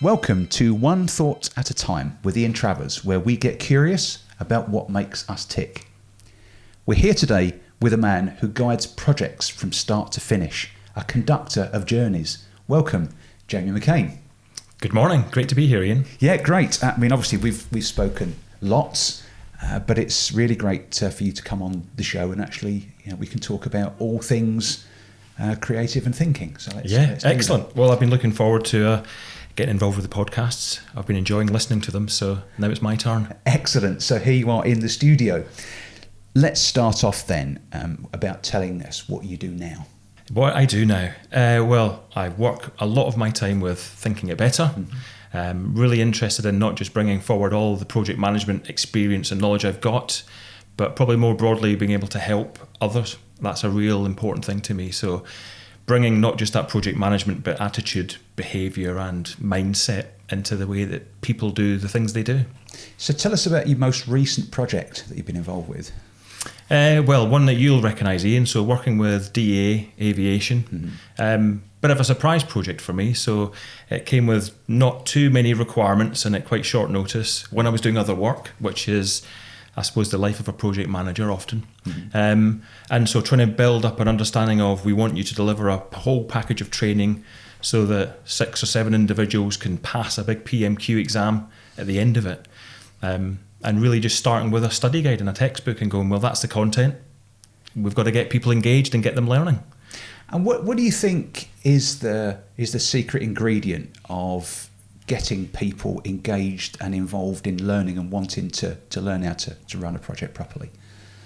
Welcome to One Thought at a Time with Ian Travers, where we get curious about what makes us tick. We're here today with a man who guides projects from start to finish, a conductor of journeys. Welcome, Jamie McKain. Good morning. Great to be here, Ian. Yeah, great. I mean, obviously we've spoken lots, but it's really great for you to come on the show and actually, we can talk about all things creative and thinking. So let's excellent. Well, I've been looking forward to getting involved with the podcasts. I've been enjoying listening to them, so now it's my turn. Excellent. So here you are in the studio. Let's start off then about telling us what you do now. What I do now? Well, I work a lot of my time with ThinkingitBetter. Really interested in not just bringing forward all the project management experience and knowledge I've got, but probably more broadly being able to help others. That's a real important thing to me. So bringing not just that project management, but attitude, behaviour and mindset into the way that people do the things they do. So tell us about your most recent project that you've been involved with. Well, one that you'll recognise, Ian, so working with DA Aviation. Bit of a surprise project for me. So it came with not too many requirements and at quite short notice when I was doing other work, which is, I suppose, the life of a project manager often. And so trying to build up an understanding of, we want you to deliver a whole package of training so that 6 or 7 individuals can pass a big PMQ exam at the end of it. And really just starting with a study guide and a textbook and going, well, that's the content. We've got to get people engaged and get them learning. And what do you think is the secret ingredient of getting people engaged and involved in learning and wanting to learn how to run a project properly?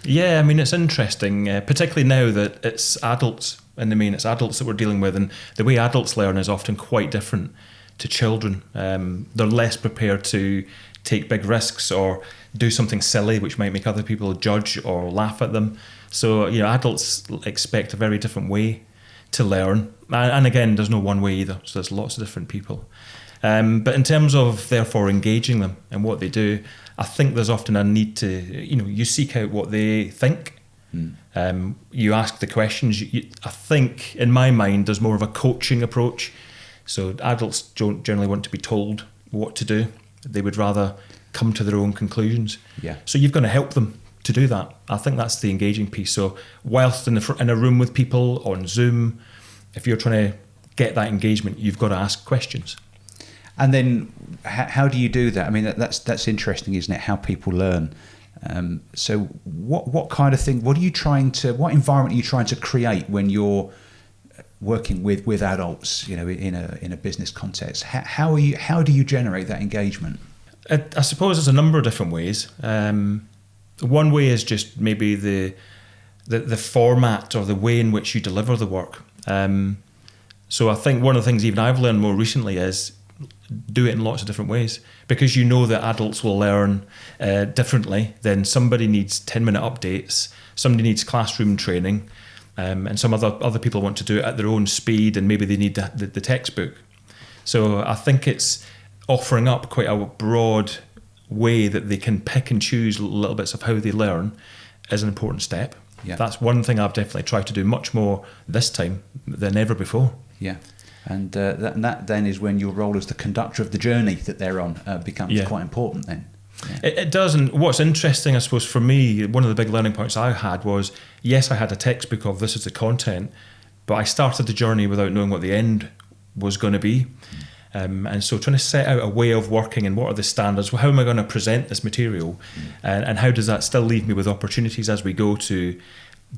Yeah, I mean, it's interesting, particularly now that it's adults, and I mean, it's adults that we're dealing with, and the way adults learn is often quite different to children. They're less prepared to take big risks or do something silly which might make other people judge or laugh at them. So, adults expect a very different way to learn. And again, there's no one way either, so there's lots of different people. But in terms of, therefore, engaging them and what they do, I think there's often a need to, you seek out what they think. You ask the questions. I think, in my mind, there's more of a coaching approach. So adults don't generally want to be told what to do. They would rather come to their own conclusions. Yeah. So you've got to help them to do that. I think that's the engaging piece. So whilst in a room with people on Zoom, if you're trying to get that engagement, you've got to ask questions. And then how do you do that? I mean, that's interesting, isn't it? How people learn. So what kind of thing? What environment are you trying to create when you're working with adults? In a business context. How do you generate that engagement? I suppose there's a number of different ways. One way is just maybe the format or the way in which you deliver the work. So I think one of the things even I've learned more recently is do it in lots of different ways, because that adults will learn differently. Then somebody needs 10-minute updates, somebody needs classroom training, and some other people want to do it at their own speed, and maybe they need the textbook. So I think it's offering up quite a broad way that they can pick and choose little bits of how they learn is an important step. Yeah. That's one thing I've definitely tried to do much more this time than ever before. Yeah. And that then is when your role as the conductor of the journey that they're on becomes quite important then. Yeah. It does, and what's interesting, I suppose, for me, one of the big learning points I had was, yes, I had a textbook of this is the content, but I started the journey without knowing what the end was going to be. And so trying to set out a way of working and what are the standards, how am I going to present this material, and how does that still leave me with opportunities as we go to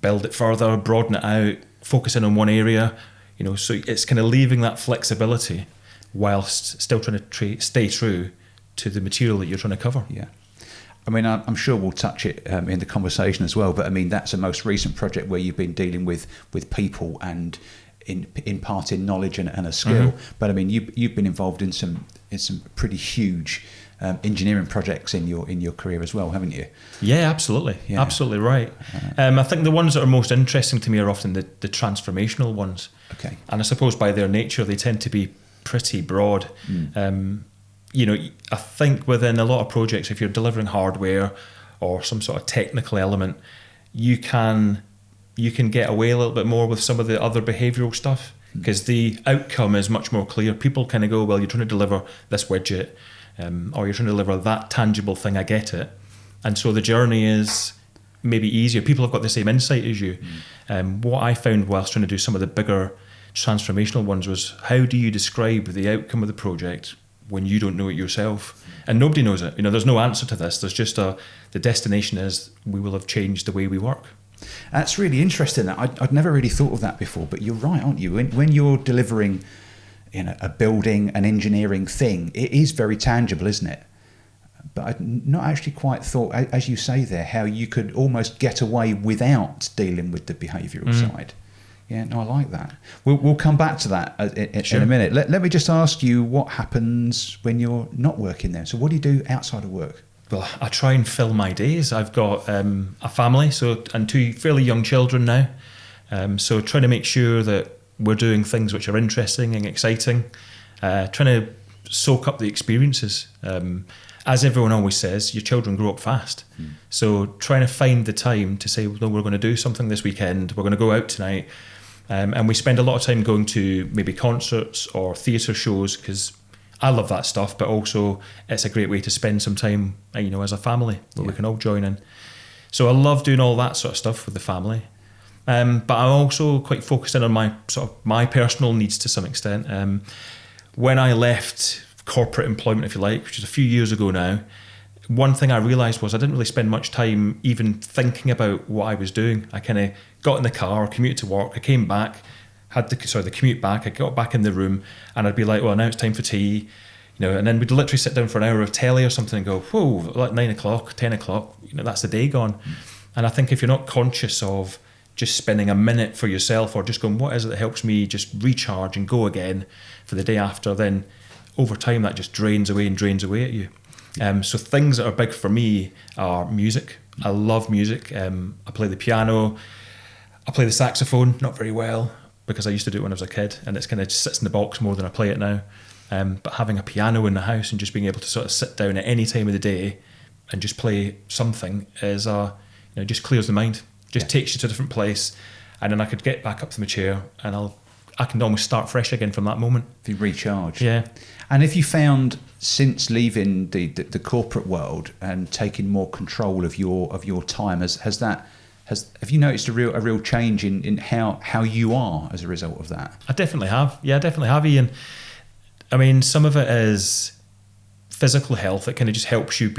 build it further, broaden it out, focus in on one area, so it's kind of leaving that flexibility whilst still trying to stay true to the material that you're trying to cover. Yeah. I mean, I'm sure we'll touch it in the conversation as well, but I mean, that's a most recent project where you've been dealing with people and imparting knowledge and a skill. But I mean, you've been involved in some pretty huge engineering projects in your career as well, haven't you? Yeah, absolutely. Yeah. Absolutely right. I think the ones that are most interesting to me are often the transformational ones. Okay. And I suppose by their nature, they tend to be pretty broad. I think within a lot of projects, if you're delivering hardware or some sort of technical element, you can you can get away a little bit more with some of the other behavioural stuff, because the outcome is much more clear. People kind of go, well, you're trying to deliver this widget, or you're trying to deliver that tangible thing, I get it. And so the journey is maybe easier. People have got the same insight as you. What I found whilst trying to do some of the bigger transformational ones was, how do you describe the outcome of the project when you don't know it yourself? And nobody knows it. There's no answer to this. There's just the destination is, we will have changed the way we work. That's really interesting. I'd never really thought of that before, but you're right, aren't you? When you're delivering a building, an engineering thing, it is very tangible, isn't it? But I'd not actually quite thought, as you say there, how you could almost get away without dealing with the behavioural side. Yeah, no, I like that. We'll come back to that in a minute. Let me just ask you, what happens when you're not working there? So what do you do outside of work? Well, I try and fill my days. I've got a family, and 2 fairly young children now. So trying to make sure that we're doing things which are interesting and exciting. Trying to soak up the experiences. As everyone always says, your children grow up fast. So trying to find the time to say, no, we're going to do something this weekend. We're going to go out tonight. And we spend a lot of time going to maybe concerts or theatre shows, because I love that stuff, but also it's a great way to spend some time, as a family, where we can all join in. So I love doing all that sort of stuff with the family. But I'm also quite focused in on my personal needs to some extent. When I left corporate employment, if you like, which is a few years ago now, one thing I realised was I didn't really spend much time even thinking about what I was doing. I kind of got in the car, commuted to work, I came back, had the commute back, I got back in the room, and I'd be like, well, now it's time for tea, and then we'd literally sit down for an hour of telly or something and go, whoa, like 9 o'clock, 10 o'clock, that's the day gone. And I think if you're not conscious of just spending a minute for yourself, or just going, what is it that helps me just recharge and go again for the day after, then over time that just drains away at you. So things that are big for me are music. I love music. I play the piano, I play the saxophone, not very well, because I used to do it when I was a kid, and it's kind of just sits in the box more than I play it now. But having a piano in the house and just being able to sort of sit down at any time of the day and just play something is, just clears the mind, just takes you to a different place, and then I could get back up to my chair and I can almost start fresh again from that moment. You recharge. Yeah. And if you found, since leaving the corporate world and taking more control of your time, have you noticed a real change in how you are as a result of that? I definitely have. Yeah, I definitely have, Ian. I mean, some of it is physical health. It kind of just helps you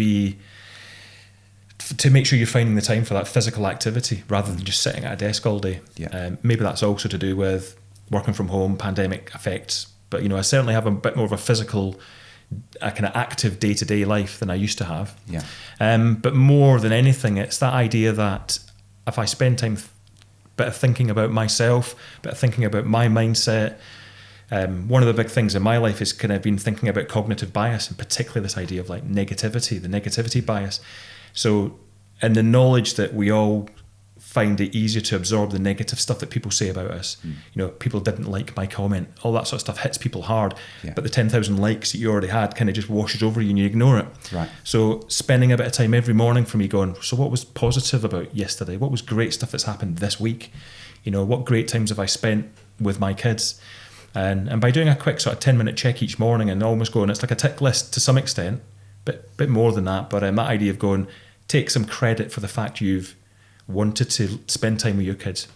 to make sure you're finding the time for that physical activity rather than just sitting at a desk all day. Yeah. Maybe that's also to do with working from home, pandemic effects. But, I certainly have a bit more of a physical, kind of active day-to-day life than I used to have. Yeah. But more than anything, it's that idea that if I spend time bit of thinking about myself, bit of thinking about my mindset, one of the big things in my life is kind of been thinking about cognitive bias, and particularly this idea of like negativity, the negativity bias. So, and the knowledge that we all find it easier to absorb the negative stuff that people say about us. People didn't like my comment, all that sort of stuff hits people hard. Yeah. But the 10,000 likes that you already had kind of just washes over you and you ignore it. Right. So spending a bit of time every morning for me going, so what was positive about yesterday? What was great stuff that's happened this week? What great times have I spent with my kids? And by doing a quick sort of 10-minute check each morning and almost going, it's like a tick list to some extent, bit more than that, but that idea of going, take some credit for the fact you've wanted to spend time with your kids.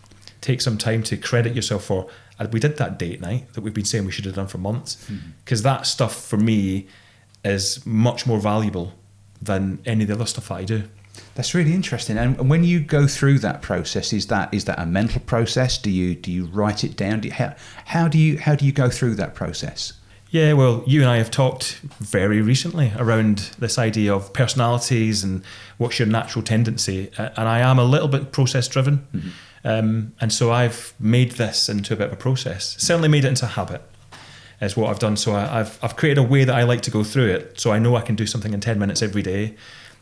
Take some time to credit yourself for, we did that date night that we've been saying we should have done for months. Because that stuff for me is much more valuable than any of the other stuff that I do. That's really interesting. And when you go through that process, is that a mental process? Do you write it down? How do you go through that process? Yeah, well, you and I have talked very recently around this idea of personalities and what's your natural tendency. And I am a little bit process driven. And so I've made this into a bit of a process. Certainly made it into a habit is what I've done. So I've created a way that I like to go through it. So I know I can do something in 10 minutes every day.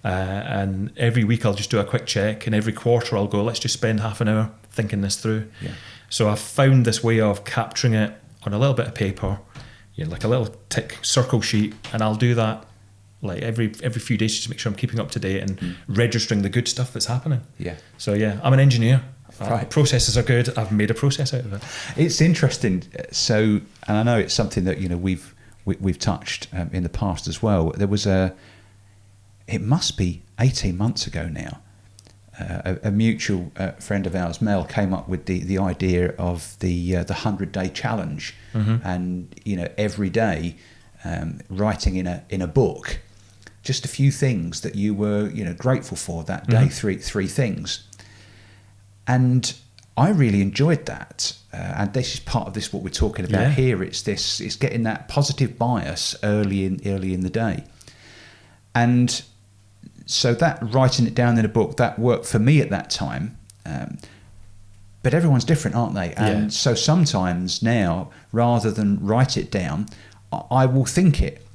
And every week I'll just do a quick check. And every quarter I'll go, let's just spend half an hour thinking this through. Yeah. So I've found this way of capturing it on a little bit of paper, like a little tick circle sheet, and I'll do that like every few days just to make sure I'm keeping up to date and registering the good stuff that's happening. Yeah. So yeah, I'm an engineer. Right. Processes are good. I've made a process out of it. It's interesting. So, and I know it's something that we've touched in the past as well. There was it must be 18 months ago now. A mutual friend of ours, Mel, came up with the idea of the 100-day challenge, and every day writing in a book just a few things that you were grateful for that day, three things. And I really enjoyed that, and this is part of this what we're talking about here. It's getting that positive bias early in the day, and so that writing it down in a book, that worked for me at that time. But everyone's different, aren't they? And so sometimes now, rather than write it down, I will think it.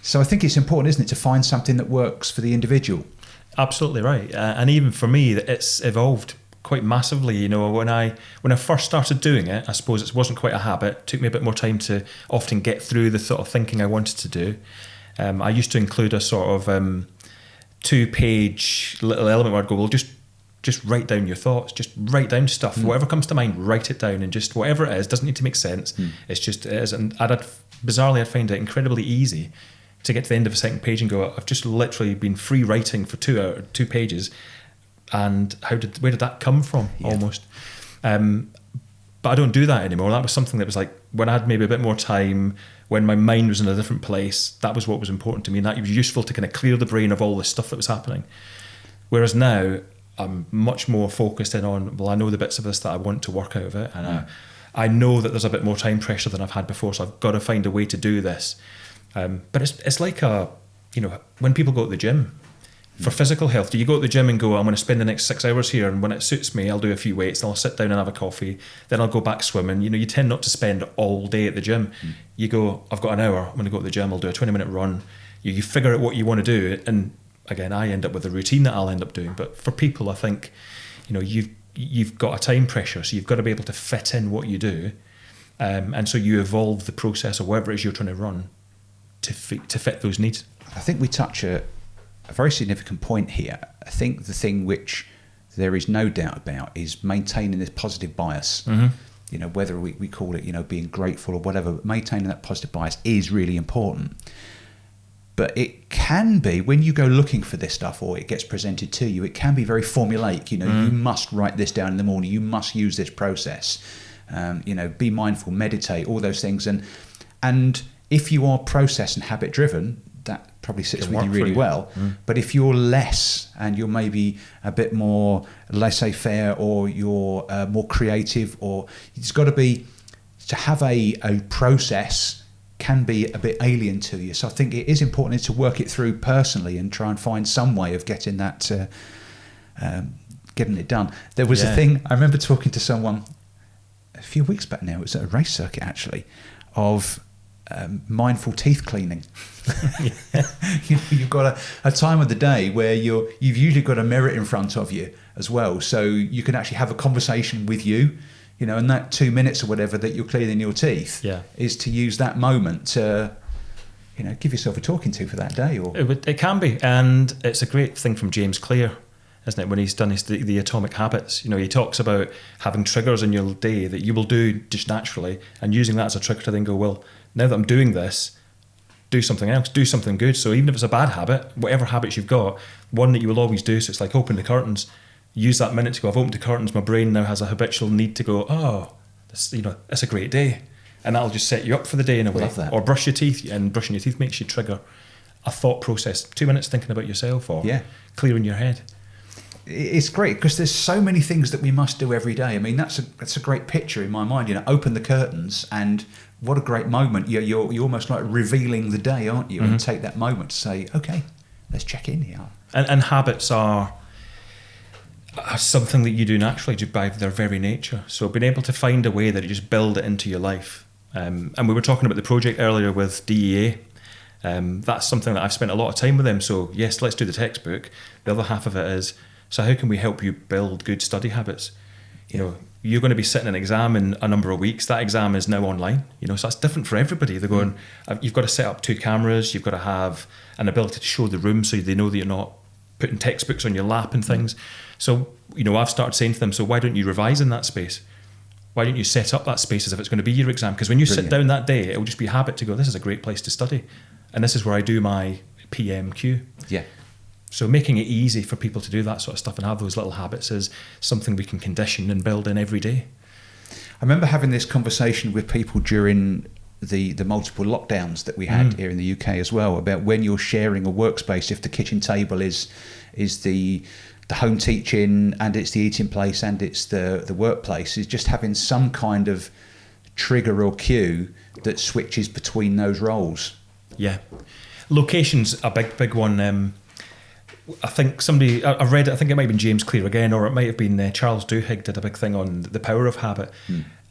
So I think it's important, isn't it, to find something that works for the individual. Absolutely right. And even for me, it's evolved quite massively. When I first started doing it, I suppose it wasn't quite a habit. It took me a bit more time to often get through the sort of thinking I wanted to do. I used to include a sort of 2-page little element where I'd go, well, just write down your thoughts, just write down stuff, whatever comes to mind, write it down, and just whatever it is, doesn't need to make sense. It's just, it is. And bizarrely, I'd find it incredibly easy to get to the end of a second page and go, I've just literally been free writing for 2 pages, and where did that come from? Almost. But I don't do that anymore. That was something that was like, when I had maybe a bit more time, when my mind was in a different place, that was what was important to me, and that was useful to kind of clear the brain of all the stuff that was happening. Whereas now, I'm much more focused in on, well, I know the bits of this that I want to work out of it, and I know that there's a bit more time pressure than I've had before, so I've got to find a way to do this. But it's like when people go to the gym, for physical health, do you go to the gym and go, I'm going to spend the next 6 hours here, and when it suits me, I'll do a few weights, then I'll sit down and have a coffee, then I'll go back swimming. You tend not to spend all day at the gym. You go, I've got an hour, I'm going to go to the gym, I'll do a 20-minute run. You figure out what you want to do, and again, I end up with a routine that I'll end up doing. But for people, I think, you've got a time pressure, so you've got to be able to fit in what you do, and so you evolve the process of whatever it is you're trying to run to fit those needs. I think we touch a very significant point here. I think the thing which there is no doubt about is maintaining this positive bias. Whether we call it, being grateful or whatever, but maintaining that positive bias is really important. But it can be, when you go looking for this stuff or it gets presented to you, it can be very formulaic. You must write this down in the morning, you must use this process, be mindful, meditate, all those things. And if you are process and habit driven, that probably sits with you really well. But if you're less, and you're maybe a bit more laissez-faire, or you're more creative, or it's got to be, to have a process can be a bit alien to you. So I think it is important to work it through personally and try and find some way of getting that, getting it done. There was a thing, I remember talking to someone a few weeks back now, it was at a race circuit actually, of mindful teeth cleaning. You've got a time of the day where you've usually got a mirror in front of you as well, so you can actually have a conversation with you, and that 2 minutes or whatever that you're cleaning your teeth is to use that moment to give yourself a talking to for that day. Or it can be, and it's a great thing from James Clear, isn't it, when he's done the Atomic Habits. He talks about having triggers in your day that you will do just naturally, and using that as a trigger to then go, well, now that I'm doing this, do something else, do something good. So even if it's a bad habit, whatever habits you've got, one that you will always do, so it's like open the curtains, use that minute to go, I've opened the curtains, my brain now has a habitual need to go, it's a great day. And that'll just set you up for the day in a way. Love that. Or brush your teeth, and brushing your teeth makes you trigger a thought process, 2 minutes thinking about yourself, or clearing your head. It's great because there's so many things that we must do every day. I mean, that's a great picture in my mind. Open the curtains, and what a great moment. You're almost like revealing the day, aren't you? And take that moment to say, okay, let's check in here. And habits are something that you do naturally by their very nature. So being able to find a way that you just build it into your life. And we were talking about the project earlier with DEA. That's something that I've spent a lot of time with them. So yes, let's do the textbook. The other half of it is, so how can we help you build good study habits? You're going to be sitting an exam in a number of weeks. That exam is now online, so that's different for everybody. They're going, you've got to set up 2 cameras. You've got to have an ability to show the room so they know that you're not putting textbooks on your lap and things. So, I've started saying to them, so why don't you revise in that space? Why don't you set up that space as if it's going to be your exam? Because when you sit down that day, it'll just be a habit to go, this is a great place to study. And this is where I do my PMQ. Yeah. So making it easy for people to do that sort of stuff and have those little habits is something we can condition and build in every day. I remember having this conversation with people during the multiple lockdowns that we had here in the UK as well, about when you're sharing a workspace, if the kitchen table is the home teaching and it's the eating place and it's the workplace, is just having some kind of trigger or cue that switches between those roles. Yeah. Location's a big one. I think I read it, I think it might have been James Clear again, or it might have been Charles Duhigg did a big thing on the power of habit.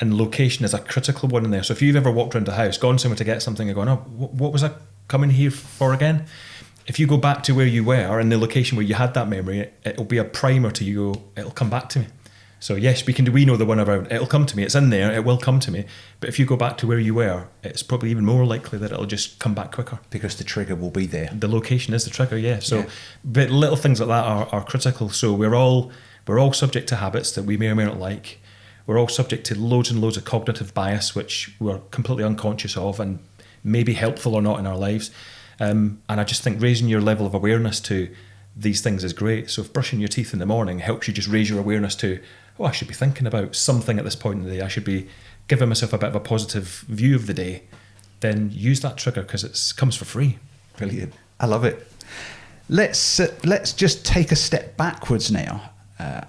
And location is a critical one in there. So if you've ever walked around a house, gone somewhere to get something and gone, oh, what was I coming here for again? If you go back to where you were and the location where you had that memory, it'll be a primer to you, it'll come back to me. So yes, we know the one around, it'll come to me, it's in there, it will come to me. But if you go back to where you were, it's probably even more likely that it'll just come back quicker. Because the trigger will be there. The location is the trigger, yeah. So, but little things like that are critical. So we're all subject to habits that we may or may not like. We're all subject to loads and loads of cognitive bias, which we're completely unconscious of and may be helpful or not in our lives. And I just think raising your level of awareness to these things is great. So if brushing your teeth in the morning helps you just raise your awareness to, I should be thinking about something at this point in the day. I should be giving myself a bit of a positive view of the day. Then use that trigger because it comes for free. Brilliant. I love it. Let's just take a step backwards now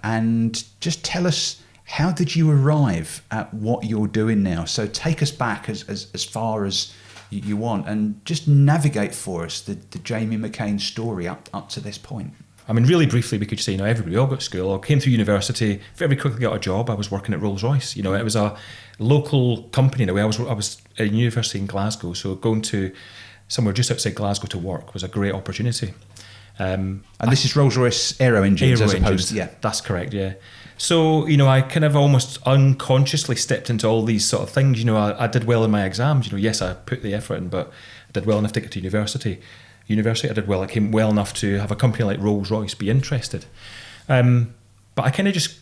and just tell us, how did you arrive at what you're doing now? So take us back as far as you want and just navigate for us the Jamie McKain story up to this point. I mean, really briefly, we could say, everybody all got to school, or came through university, very quickly got a job. I was working at Rolls-Royce. It was a local company in a way. I was at university in Glasgow, so going to somewhere just outside Glasgow to work was a great opportunity. And this is Rolls-Royce aero engines as opposed to... Yeah, that's correct, yeah. So, I kind of almost unconsciously stepped into all these sort of things. I did well in my exams. Yes, I put the effort in, but I did well enough to get to university. I did well. I came well enough to have a company like Rolls-Royce be interested. But I kind of just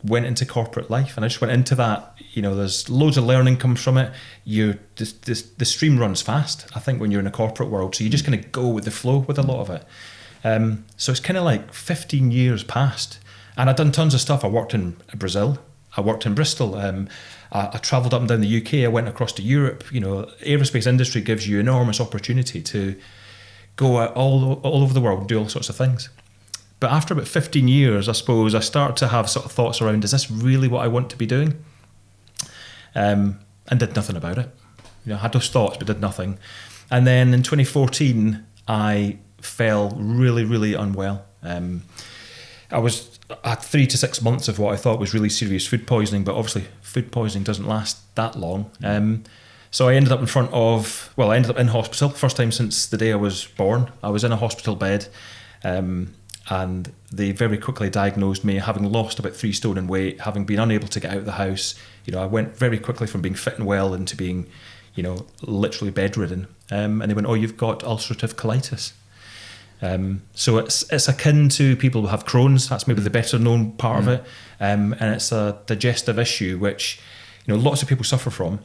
went into corporate life, and I just went into that. There's loads of learning comes from it. The stream runs fast, I think, when you're in a corporate world. So you just kind of go with the flow with a lot of it. So it's kind of like 15 years past. And I'd done tons of stuff. I worked in Brazil. I worked in Bristol. I travelled up and down the UK. I went across to Europe. Aerospace industry gives you enormous opportunity to go out all over the world and do all sorts of things. But after about 15 years, I suppose, I started to have sort of thoughts around, is this really what I want to be doing? And did nothing about it. I had those thoughts, but did nothing. And then in 2014, I fell really, really unwell. I had 3 to 6 months of what I thought was really serious food poisoning, but obviously food poisoning doesn't last that long. So I ended up in hospital, first time since the day I was born. I was in a hospital bed, and they very quickly diagnosed me having lost about 3 stone in weight, having been unable to get out of the house. I went very quickly from being fit and well into being, literally bedridden. And they went, you've got ulcerative colitis. So it's akin to people who have Crohn's. That's maybe the better known part of it. And it's a digestive issue which, lots of people suffer from.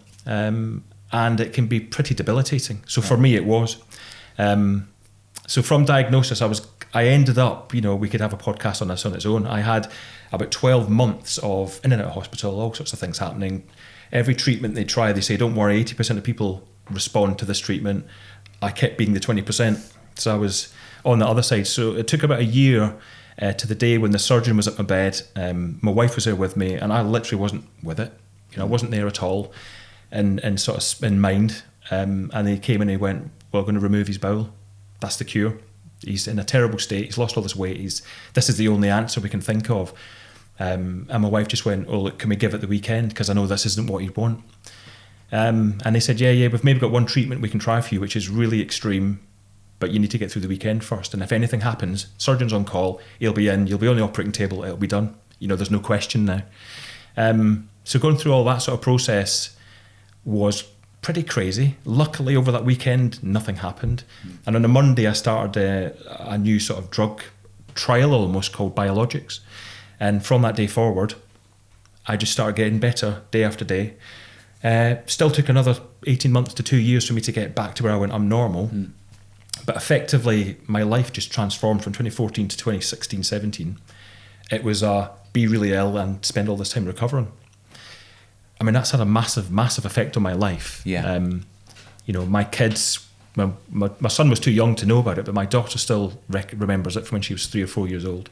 And it can be pretty debilitating. So for me, it was. So from diagnosis, I ended up, we could have a podcast on this on its own. I had about 12 months of in and out of hospital, all sorts of things happening. Every treatment they try, they say, don't worry, 80% of people respond to this treatment. I kept being the 20%. So I was on the other side. So it took about a year to the day when the surgeon was at my bed. My wife was there with me, and I literally wasn't with it. I wasn't there at all. And sort of in mind, and they came in and he went, we're going to remove his bowel. That's the cure. He's in a terrible state. He's lost all this weight. This is the only answer we can think of. And my wife just went, look, can we give it the weekend? Because I know this isn't what you'd want. And they said, yeah, we've maybe got one treatment we can try for you, which is really extreme, but you need to get through the weekend first. And if anything happens, surgeon's on call, he'll be in, you'll be on the operating table, it'll be done. There's no question now. So going through all that sort of process was pretty crazy. Luckily, over that weekend, nothing happened. And on a Monday, I started a new sort of drug trial almost called biologics. And from that day forward, I just started getting better day after day. Still took another 18 months to 2 years for me to get back to where I went, I'm normal. But effectively, my life just transformed from 2014 to 2016, 17. It was be really ill and spend all this time recovering. I mean, that's had a massive, massive effect on my life. Yeah. You know, my kids, my son was too young to know about it, but my daughter still remembers it from when she was 3 or 4 years old.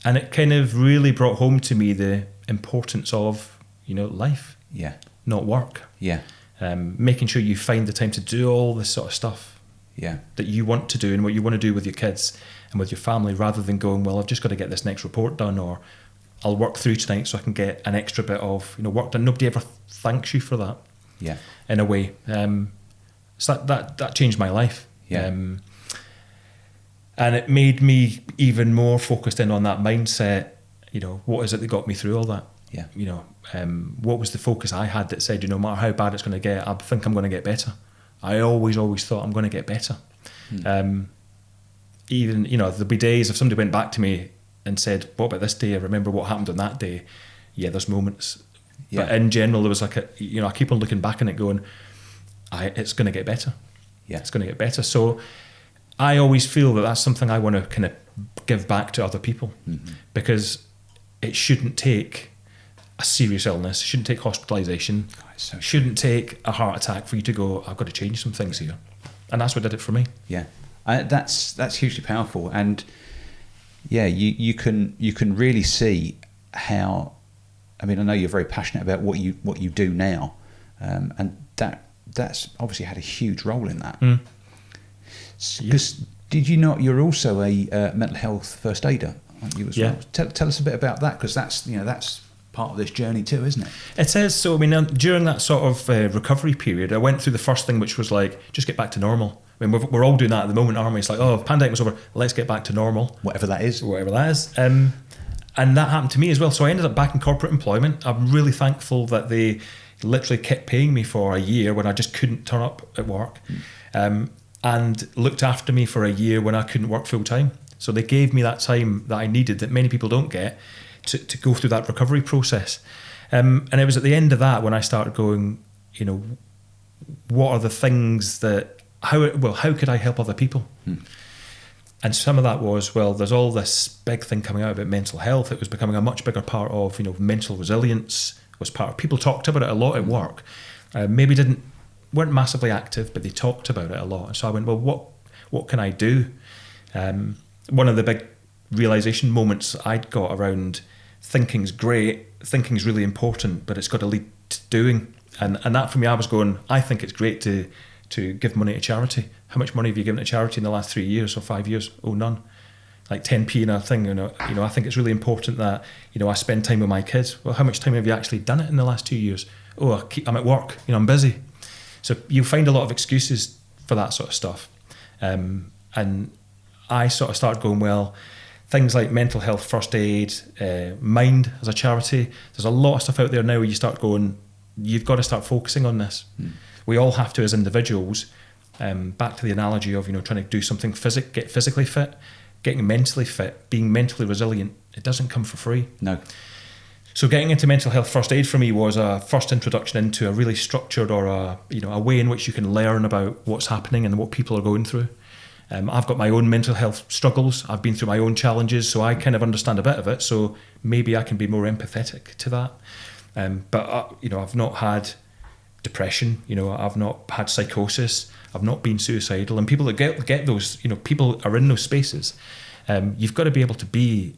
And it kind of really brought home to me the importance of, you know, life, Yeah. not work. Yeah. Making sure you find the time to do all this sort of stuff Yeah. that you want to do and what you want to do with your kids and with your family, rather than going, well, I've just got to get this next report done, or I'll work through tonight so I can get an extra bit of, you know, work done. Nobody ever thanks you for that. Yeah. In a way. So that changed my life. Yeah. And it made me even more focused in on that mindset. You know, what is it that got me through all that? Yeah. You know, what was the focus I had that said, you know, no matter how bad it's going to get, I think I'm going to get better. I always thought I'm going to get better. Even, you know, there'll be days if somebody went back to me and said, what about this day? I remember what happened on that day. Yeah, there's moments. Yeah. But in general, there was like I keep on looking back on it going, it's going to get better. Yeah. It's going to get better. So I always feel that that's something I want to kind of give back to other people, because it shouldn't take a serious illness, it shouldn't take hospitalisation, So shouldn't take a heart attack for you to go, I've got to change some things here. And that's what did it for me. Yeah, that's hugely powerful, and yeah, you can really see how. I mean, I know you're very passionate about what you do now, and that's obviously had a huge role in that. Because did you not? You're also a mental health first aider, aren't you as well? Tell us a bit about that, because that's part of this journey too, isn't it? It is. So I mean, during that sort of recovery period, I went through the first thing, which was like, just get back to normal. I mean, we're all doing that at the moment, aren't we? It's like, oh, pandemic was over, let's get back to normal. Whatever that is. And that happened to me as well. So I ended up back in corporate employment. I'm really thankful that they literally kept paying me for a year when I just couldn't turn up at work, and looked after me for a year when I couldn't work full time. So they gave me that time that I needed, that many people don't get, to go through that recovery process. And it was at the end of that when I started going, you know, what are the things that, how could I help other people? And some of that was, well, there's all this big thing coming out about mental health. It was becoming a much bigger part of, you know, mental resilience was part of, people talked about it a lot at work. Maybe weren't massively active, but they talked about it a lot. And so I went, well, what can I do? One of the big realization moments I'd got around thinking's great, thinking's really important, but it's got to lead to doing. And that for me, I was going, I think it's great to give money to charity. How much money have you given to charity in the last 3 years or 5 years? Oh, none. Like 10p in a thing, you know, I think it's really important that, you know, I spend time with my kids. Well, how much time have you actually done it in the last 2 years? Oh, I'm at work, you know, I'm busy. So you find a lot of excuses for that sort of stuff. And I sort of started going, well, things like mental health first aid, Mind as a charity, there's a lot of stuff out there now where you start going, you've got to start focusing on this. We all have to, as individuals, back to the analogy of, you know, trying to do something get physically fit, getting mentally fit, being mentally resilient. It doesn't come for free. No. So getting into mental health first aid for me was a first introduction into a really structured, or a way in which you can learn about what's happening and what people are going through. I've got my own mental health struggles. I've been through my own challenges, so I kind of understand a bit of it. So maybe I can be more empathetic to that. But you know, I've not had depression. You know, I've not had psychosis. I've not been suicidal. And people that get those, you know, people are in those spaces. You've got to be able to be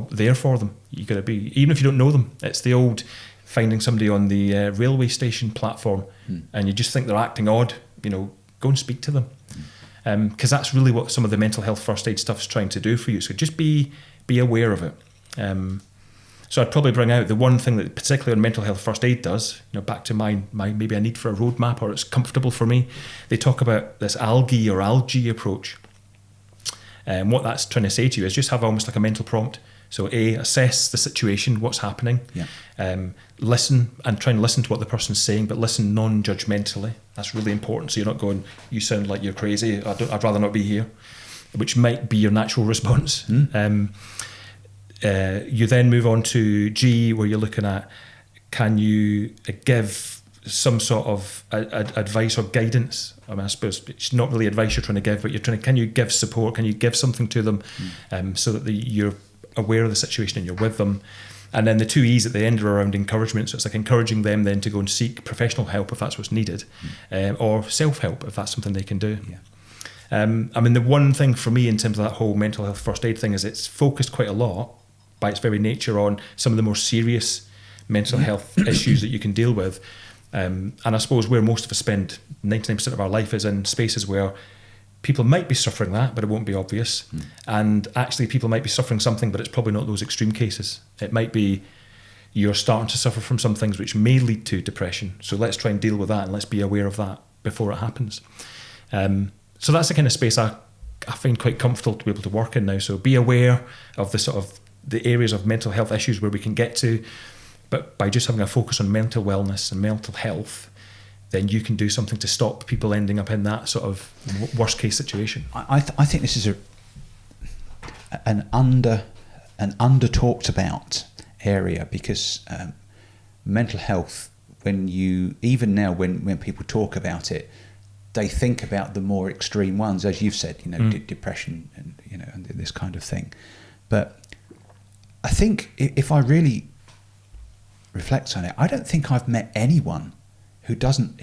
there for them. You've got to be, even if you don't know them. It's the old finding somebody on the railway station platform, and you just think they're acting odd. You know, go and speak to them. Because that's really what some of the mental health first aid stuff is trying to do for you. So just be aware of it. So I'd probably bring out the one thing that particularly on mental health first aid does, you know, back to my maybe a need for a roadmap, or it's comfortable for me. They talk about this algae approach. And what that's trying to say to you is just have almost like a mental prompt. So assess the situation, what's happening. Listen, and try and listen to what the person's saying, but listen non-judgmentally. That's really important. So you're not going, you sound like you're crazy, I'd rather not be here. which might be your natural response. You then move on to G, where you're looking at, can you give some sort of advice or guidance? I mean, I suppose it's not really advice you're trying to give, but can you give support? Can you give something to them so that you're aware of the situation and you're with them? And then the 2 E's at the end are around encouragement. So it's like encouraging them then to go and seek professional help if that's what's needed, or self-help if that's something they can do. Yeah. I mean, the one thing for me in terms of that whole mental health first aid thing is it's focused quite a lot by its very nature on some of the more serious mental health issues that you can deal with. And I suppose where most of us spend 99% of our life is in spaces where people might be suffering that, but it won't be obvious. And actually people might be suffering something, but it's probably not those extreme cases. It might be you're starting to suffer from some things which may lead to depression. So let's try and deal with that, and let's be aware of that before it happens. So that's the kind of space I find quite comfortable to be able to work in now. So be aware of the sort of the areas of mental health issues where we can get to, but by just having a focus on mental wellness and mental health, then you can do something to stop people ending up in that sort of worst case situation. I think this is an under talked about area, because mental health, when people talk about it, they think about the more extreme ones, as you've said, depression and and this kind of thing. But I think if I really reflect on it, I don't think I've met anyone who hasn't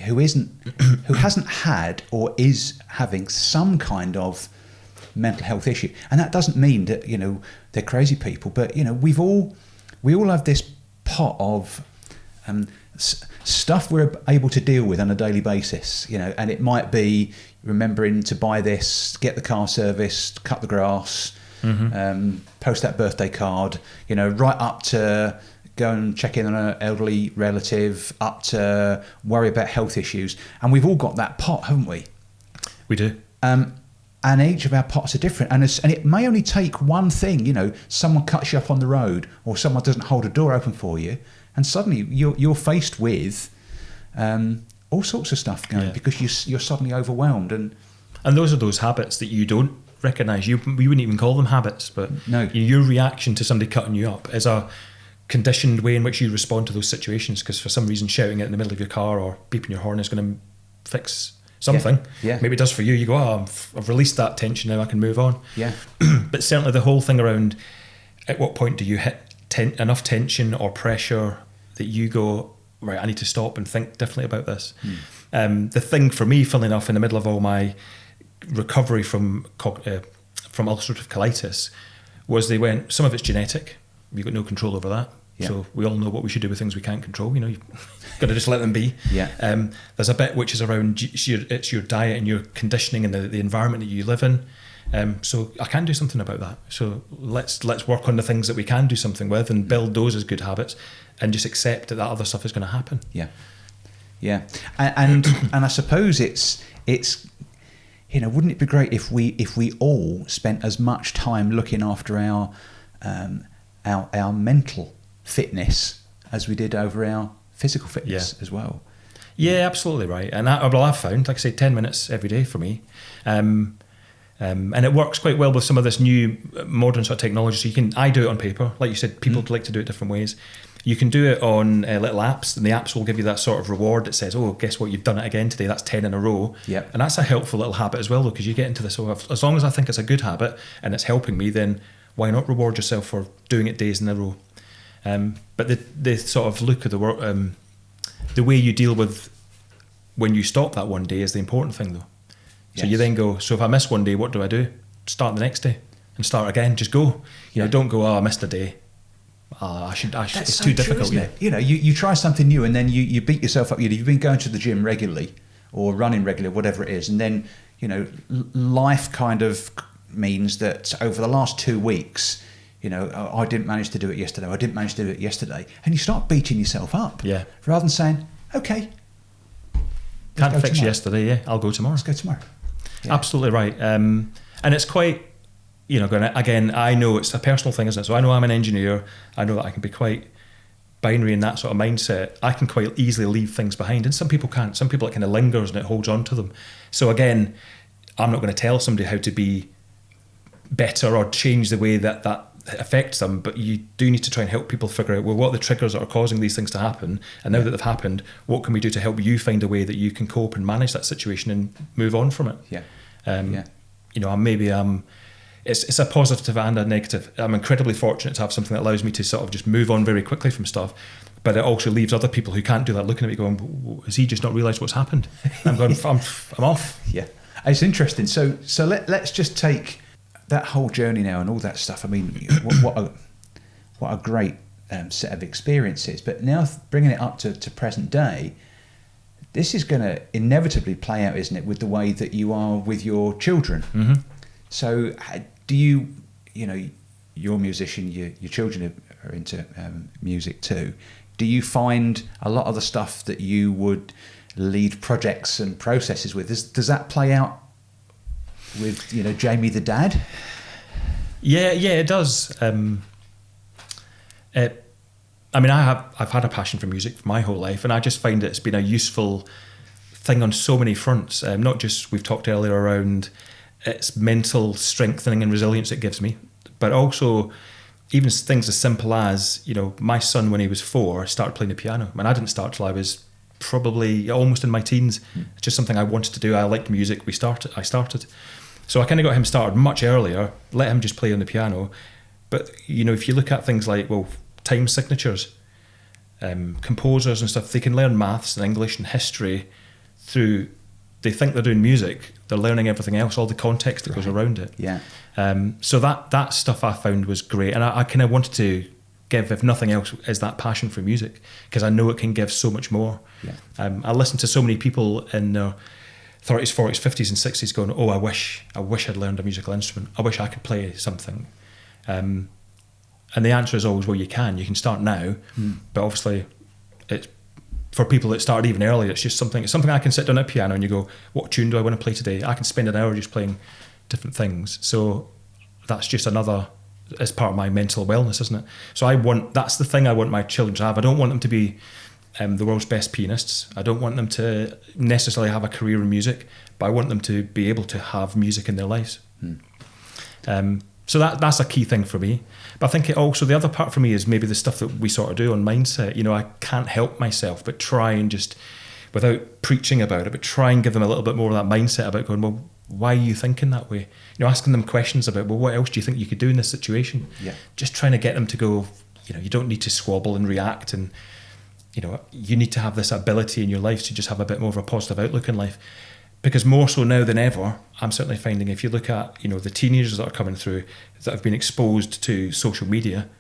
had or is having some kind of mental health issue. And that doesn't mean that they're crazy people, but we all have this pot of stuff we're able to deal with on a daily basis, and it might be remembering to buy this, get the car serviced, cut the grass, post that birthday card, right up to go and check in on an elderly relative, up to worry about health issues. And we've all got that pot, haven't we? We do. And each of our pots are different. And it may only take one thing, someone cuts you up on the road, or someone doesn't hold a door open for you, and suddenly you're faced with all sorts of stuff going, because you're suddenly overwhelmed. And those are those habits that you don't recognise. We wouldn't even call them habits, but no. Your reaction to somebody cutting you up is a conditioned way in which you respond to those situations, because for some reason shouting it in the middle of your car or beeping your horn is going to fix something. Yeah. Maybe it does for you. You go, I've released that tension, now I can move on. Yeah. But certainly the whole thing around, at what point do you hit enough tension or pressure that you go, right, I need to stop and think differently about this. The thing for me, funnily enough, in the middle of all my recovery from ulcerative colitis, was they went, some of it's genetic. You've got no control over that. Yeah. So we all know what we should do with things we can't control. You've got to just let them be. Yeah. There's a bit which is around it's your diet and your conditioning and the environment that you live in. So I can do something about that. So let's work on the things that we can do something with and build those as good habits, and just accept that other stuff is going to happen. Yeah. Yeah. And I suppose it's wouldn't it be great if we all spent as much time looking after our mental fitness as we did over our physical fitness as well. Yeah, absolutely right. And I've found, like I say, 10 minutes every day for me. And it works quite well with some of this new modern sort of technology. So I do it on paper. Like you said, people like to do it different ways. You can do it on little apps, and the apps will give you that sort of reward that says, oh, guess what, you've done it again today. That's 10 in a row. Yep. And that's a helpful little habit as well, though, because you get into this, as long as I think it's a good habit and it's helping me, then why not reward yourself for doing it days in a row? But the sort of look at the work, the way you deal with when you stop that one day is the important thing, though. So you then go, so if I miss one day, what do I do? Start the next day and start again. Just go. Don't go, I missed a day. It's too difficult. Isn't it? You try something new, and then you beat yourself up. You've been going to the gym regularly or running regularly, whatever it is, and then life kind of means that over the last 2 weeks, I didn't manage to do it yesterday. I didn't manage to do it yesterday, and you start beating yourself up. Yeah. Rather than saying, okay, can't fix yesterday. Yeah, I'll go tomorrow. Let's go tomorrow. Yeah. Absolutely right. And it's quite, again, I know it's a personal thing, isn't it? So I know I'm an engineer. I know that I can be quite binary in that sort of mindset. I can quite easily leave things behind, and some people can't. Some people, it kind of lingers and it holds on to them. So again, I'm not going to tell somebody how to be better or change the way that affects them, but you do need to try and help people figure out, well, what are the triggers that are causing these things to happen, and now that they've happened, what can we do to help you find a way that you can cope and manage that situation and move on from it. You know, maybe it's a positive and a negative. I'm incredibly fortunate to have something that allows me to sort of just move on very quickly from stuff, but it also leaves other people who can't do that looking at me going, has he just not realised what's happened? I'm going, I'm off. Yeah, it's interesting. So let's just take that whole journey now and all that stuff. I mean, what a great set of experiences. But now bringing it up to present day, this is going to inevitably play out, isn't it, with the way that you are with your children. Mm-hmm. So do you know, you're a musician, your children are into music too. Do you find a lot of the stuff that you would lead projects and processes with, does that play out with, you know, Jamie the dad? Yeah, it does. I mean, I've had a passion for music for my whole life, and I just find it's been a useful thing on so many fronts. Not just, we've talked earlier around its mental strengthening and resilience it gives me, but also even things as simple as, you know, my son, when he was 4, started playing the piano. I mean, I didn't start till I was probably almost in my teens. It's just something I wanted to do. I liked music. I started. So I kind of got him started much earlier, let him just play on the piano. But, you know, if you look at things like, well, time signatures, composers and stuff, they can learn maths and English and history through, they think they're doing music, they're learning everything else, all the context that goes around it. Yeah. So that stuff I found was great. And I kind of wanted to give, if nothing else, is that passion for music, because I know it can give so much more. Yeah. I listen to so many people in their 30s, 40s, 50s and 60s going, oh, I wish I'd learned a musical instrument. I wish I could play something. And the answer is always, well, you can start now. But obviously it's for people that started even earlier, it's something I can sit down at a piano and you go, what tune do I want to play today? I can spend an hour just playing different things. So that's just another, as part of my mental wellness, isn't it? So that's the thing I want my children to have. I don't want them to be the world's best pianists. I don't want them to necessarily have a career in music, but I want them to be able to have music in their lives. So that's a key thing for me. But I think the other part for me is maybe the stuff that we sort of do on mindset. You know, I can't help myself but try and just, without preaching about it, but try and give them a little bit more of that mindset about going, well, why are you thinking that way? You know, asking them questions about, well, what else do you think you could do in this situation? Yeah. Just trying to get them to go, you know, you don't need to squabble and react, and, you know, you need to have this ability in your life to just have a bit more of a positive outlook in life. Because more so now than ever, I'm certainly finding, if you look at, you know, the teenagers that are coming through that have been exposed to social media,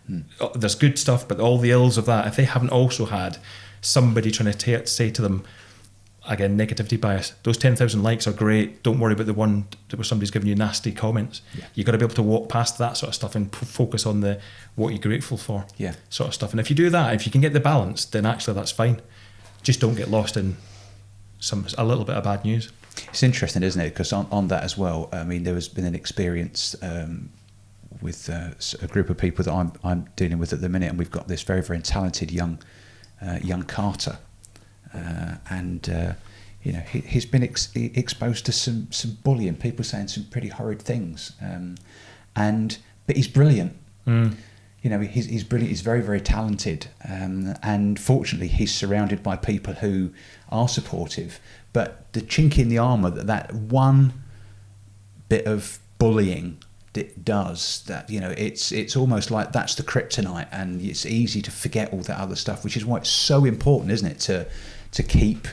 there's good stuff, but all the ills of that, if they haven't also had somebody trying to say to them, again, negativity bias, those 10,000 likes are great, don't worry about the one where somebody's giving you nasty comments. You've got to be able to walk past that sort of stuff and focus on what you're grateful for, sort of stuff. And if you do that, if you can get the balance, then actually that's fine. Just don't get lost in a little bit of bad news. It's interesting, isn't it? Because on that as well, I mean, there has been an experience with a group of people that I'm dealing with at the minute, and we've got this very, very talented young Carter, and you know, he's been exposed to some bullying, people saying some pretty horrid things, but he's brilliant. You know, he's brilliant. He's very, very talented, and fortunately, he's surrounded by people who are supportive. But the chink in the armour that one bit of bullying does, that, you know, it's almost like that's the kryptonite, and it's easy to forget all that other stuff, which is why it's so important, isn't it, to keep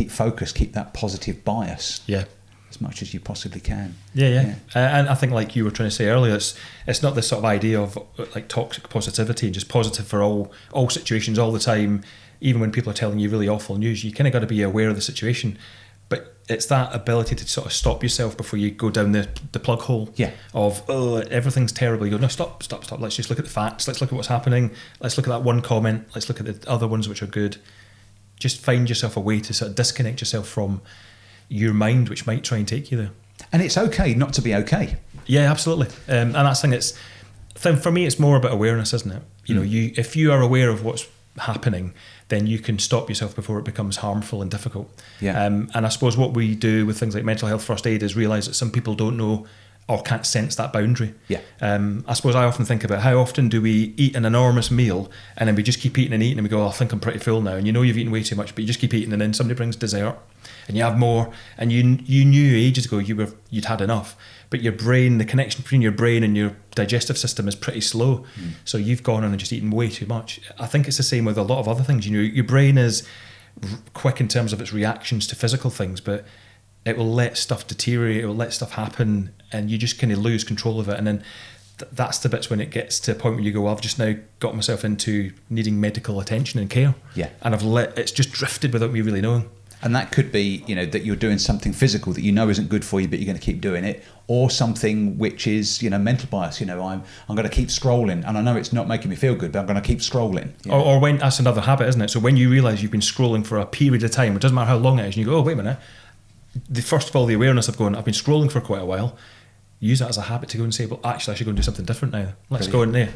focus, keep that positive bias. Yeah. As much as you possibly can. Yeah. And I think, like you were trying to say earlier, it's not this sort of idea of like toxic positivity and just positive for all situations all the time. Even when people are telling you really awful news, you kind of got to be aware of the situation. But it's that ability to sort of stop yourself before you go down the plug hole of, oh, everything's terrible. You go, no, stop. Let's just look at the facts. Let's look at what's happening. Let's look at that one comment. Let's look at the other ones which are good. Just find yourself a way to sort of disconnect yourself from your mind, which might try and take you there. And it's okay not to be okay. Yeah, absolutely. And that's the thing. For me, it's more about awareness, isn't it? You know, if you are aware of what's happening, then you can stop yourself before it becomes harmful and difficult. And I suppose what we do with things like mental health first aid is realise that some people don't know or can't sense that boundary. Yeah. I suppose I often think about how often do we eat an enormous meal and then we just keep eating and eating and we go, oh, I think I'm pretty full now. And you know you've eaten way too much, but you just keep eating, and then somebody brings dessert and you have more, and you knew ages ago you'd had enough, but your brain, the connection between your brain and your digestive system is pretty slow. So you've gone on and just eaten way too much. I think it's the same with a lot of other things. You know, your brain is quick in terms of its reactions to physical things, but it will let stuff deteriorate, it will let stuff happen, and you just kind of lose control of it. And then that's the bits when it gets to a point where you go, well, I've just now got myself into needing medical attention and care. Yeah. And it's just drifted without me really knowing. And that could be, you know, that you're doing something physical that you know isn't good for you, but you're going to keep doing it, or something which is, you know, mental bias. You know, I'm going to keep scrolling, and I know it's not making me feel good, but I'm going to keep scrolling. You know? Or when, that's another habit, isn't it? So when you realise you've been scrolling for a period of time, it doesn't matter how long it is, and you go, oh, wait a minute. First of all, the awareness of going, I've been scrolling for quite a while, use that as a habit to go and say, well, actually, I should go and do something different now. Let's go in there.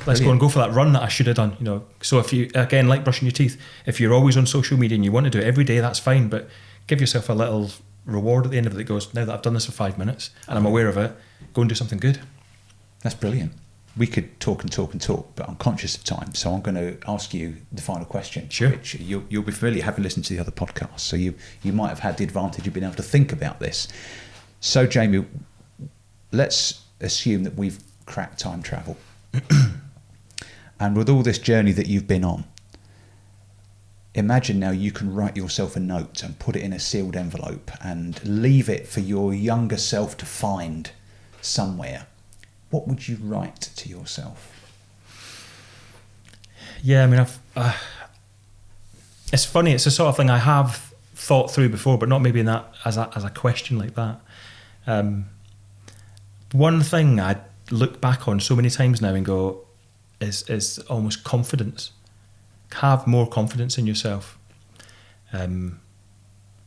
Let's go and go for that run that I should have done. You know, so if you, again, like brushing your teeth, if you're always on social media and you want to do it every day, that's fine, but give yourself a little reward at the end of it that goes, now that I've done this for 5 minutes and I'm aware of it, go and do something good. That's brilliant. We could talk and talk and talk, but I'm conscious of time, so I'm going to ask you the final question. Sure. Which you'll be familiar, having listened to the other podcasts, so you might have had the advantage of being able to think about this. So, Jamie, let's assume that we've cracked time travel. And with all this journey that you've been on, imagine now you can write yourself a note and put it in a sealed envelope and leave it for your younger self to find somewhere. What would you write to yourself? Yeah, I mean, it's funny. It's the sort of thing I have thought through before, but not maybe in that as a question like that. One thing I look back on so many times now and go is almost confidence. Have more confidence in yourself.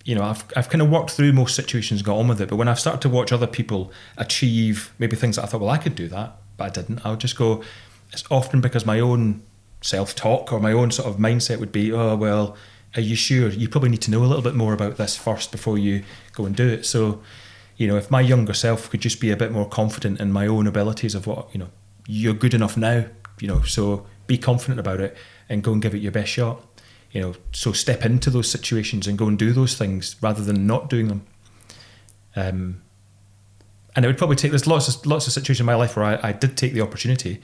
You know, I've kind of worked through most situations, got on with it, but when I've started to watch other people achieve maybe things that I thought, well, I could do that, but I didn't, I'll just go, it's often because my own self-talk or my own sort of mindset would be, oh, well, are you sure? You probably need to know a little bit more about this first before you go and do it. So, you know, if my younger self could just be a bit more confident in my own abilities of what, you know, you're good enough now, you know, so be confident about it and go and give it your best shot. You know, so step into those situations and go and do those things rather than not doing them. And it would probably take, there's lots of situations in my life where I did take the opportunity.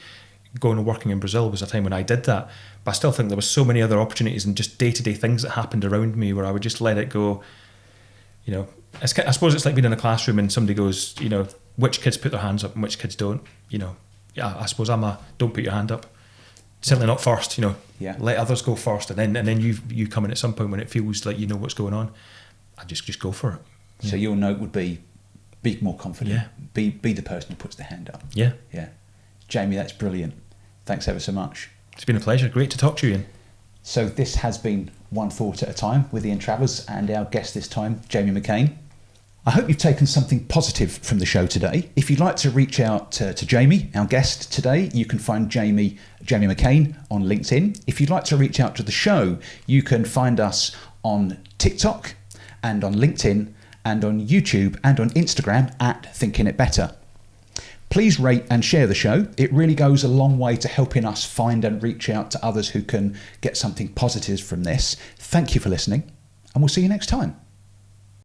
Going and working in Brazil was a time when I did that, but I still think there was so many other opportunities and just day-to-day things that happened around me where I would just let it go. You know, I suppose it's like being in a classroom and somebody goes, you know, which kids put their hands up and which kids don't. You know, yeah, I suppose don't put your hand up. Certainly not first, you know. Yeah. Let others go first, and then you come in at some point when it feels like you know what's going on. I just go for it. So your note would be more confident. Yeah. Be the person who puts the hand up. Yeah. Yeah. Jamie, that's brilliant. Thanks ever so much. It's been a pleasure. Great to talk to you, Ian. So this has been One Thought at a Time with Ian Travers and our guest this time, Jamie McKain. I hope you've taken something positive from the show today. If you'd like to reach out to Jamie, our guest today, you can find Jamie McKain on LinkedIn. If you'd like to reach out to the show, you can find us on TikTok and on LinkedIn and on YouTube and on Instagram at ThinkingitBetter. Please rate and share the show. It really goes a long way to helping us find and reach out to others who can get something positive from this. Thank you for listening, and we'll see you next time.